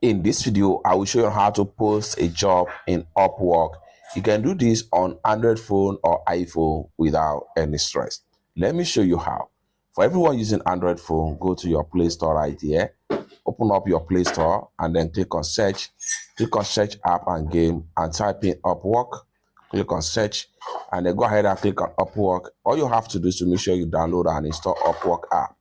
In this video, I will show you how to post a job in Upwork. You can do this on Android phone or iPhone without any stress. Let me show you how. For everyone using Android phone, go to your Play Store right here. Open up your Play Store and then click on search. Click on search app and game and type in Upwork. Click on search and then go ahead and click on Upwork. All you have to do is to make sure you download and install Upwork app.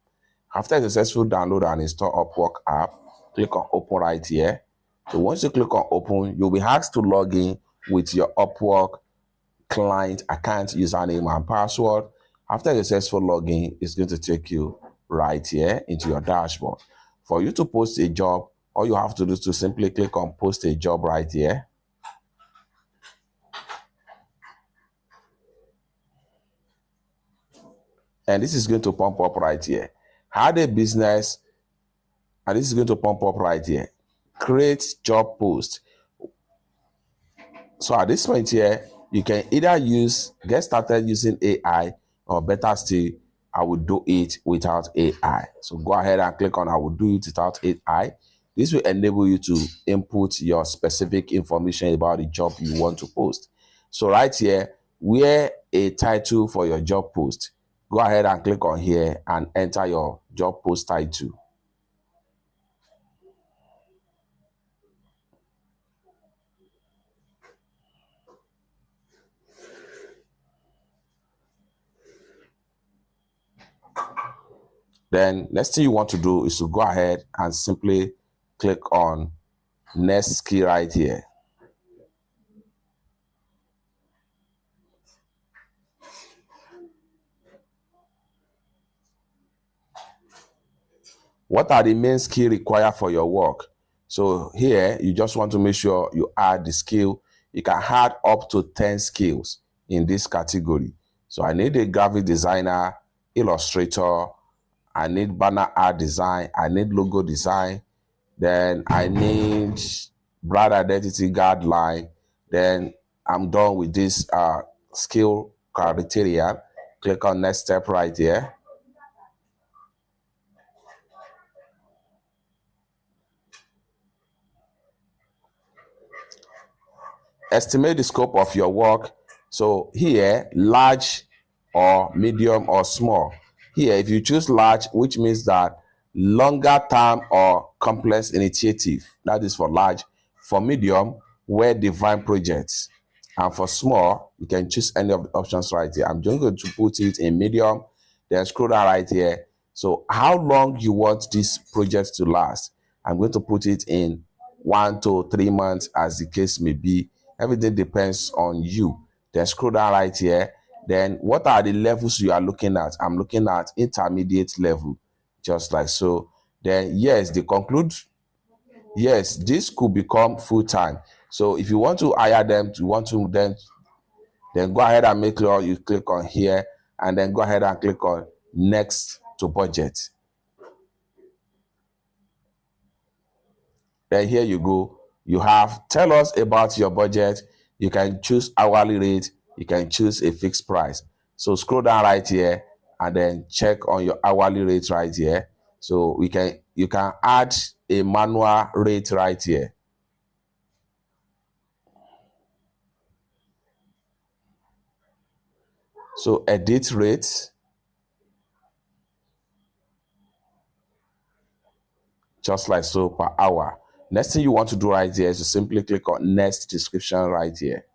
After a successful download and install Upwork app, click on open right here. So once you click on open, you'll be asked to log in with your Upwork client account username and password. After a successful login, it's going to take you right here into your dashboard. For you to post a job, all you have to do is to simply click on post a job right here. And this is going to pump up right here. Add a business, and this is going to pump up right here. Create job post. So at this point here, you can either get started using AI, or better still, I will do it without AI. So go ahead and click on I will do it without AI. This will enable you to input your specific information about the job you want to post. So right here, where a title for your job post. Go ahead and click on here and enter your job post title. Then next thing you want to do is to go ahead and simply click on next skill right here. What are the main skill required for your work? So here, you just want to make sure you add the skill. You can add up to 10 skills in this category. So I need a graphic designer, illustrator, I need banner art design, I need logo design, then I need brand identity guideline. Then I'm done with this skill criteria. Click on next step right here. Estimate the scope of your work. So here, large or medium or small. Here, if you choose large, which means that longer term or complex initiative, that is for large. For medium, well-defined projects. And for small, you can choose any of the options right here. I'm just going to put it in medium, then scroll down right here. So how long you want this project to last? I'm going to put it in 1 to 3 months, as the case may be. Everything depends on you. Then scroll down right here. Then what are the levels you are looking at? I'm looking at intermediate level, just like so. Then yes, they conclude, yes, this could become full-time. So if you want to hire them, then go ahead and make sure you click on here, and then go ahead and click on next to budget. Then here you go. You have tell us about your budget. You can choose hourly rate. You can choose a fixed price. So scroll down right here and then check on your hourly rate right here. So you can add a manual rate right here. So edit rate, just like so, per hour. Next thing you want to do right here is to simply click on next description right here.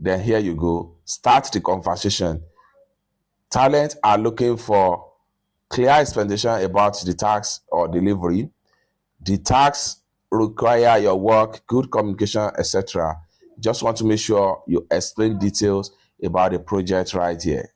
Then here you go. Start the conversation. Talent are looking for clear explanation about the task or delivery. The tasks require your work, good communication, etc. Just want to make sure you explain details about the project right here.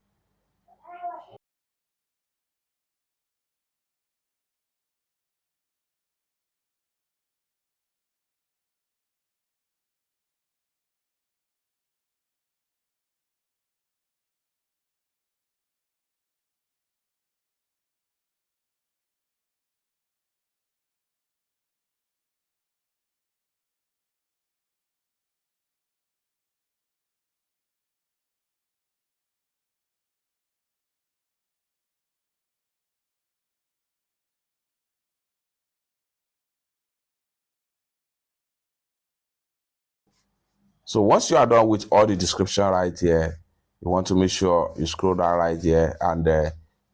So once you are done with all the description right here, you want to make sure you scroll down right here and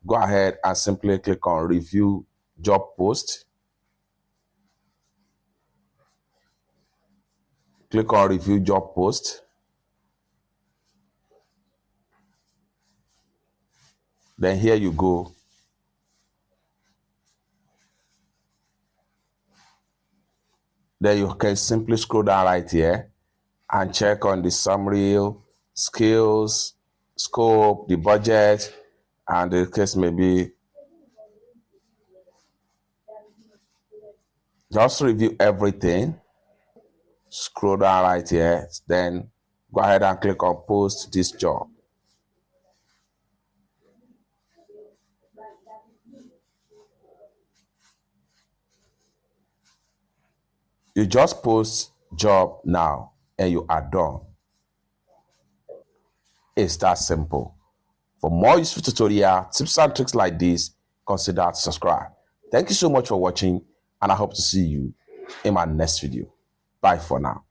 go ahead and simply click on review job post. Click on review job post. Then here you go. Then you can simply scroll down right here and check on the summary, skills, scope, the budget, and the case may be. Just review everything. Scroll down right here. Then go ahead and click on post this job. You just post job now and you are done. It's that simple. For more useful tutorial, tips and tricks like this, consider to subscribe. Thank you so much for watching, and I hope to see you in my next video. Bye for now.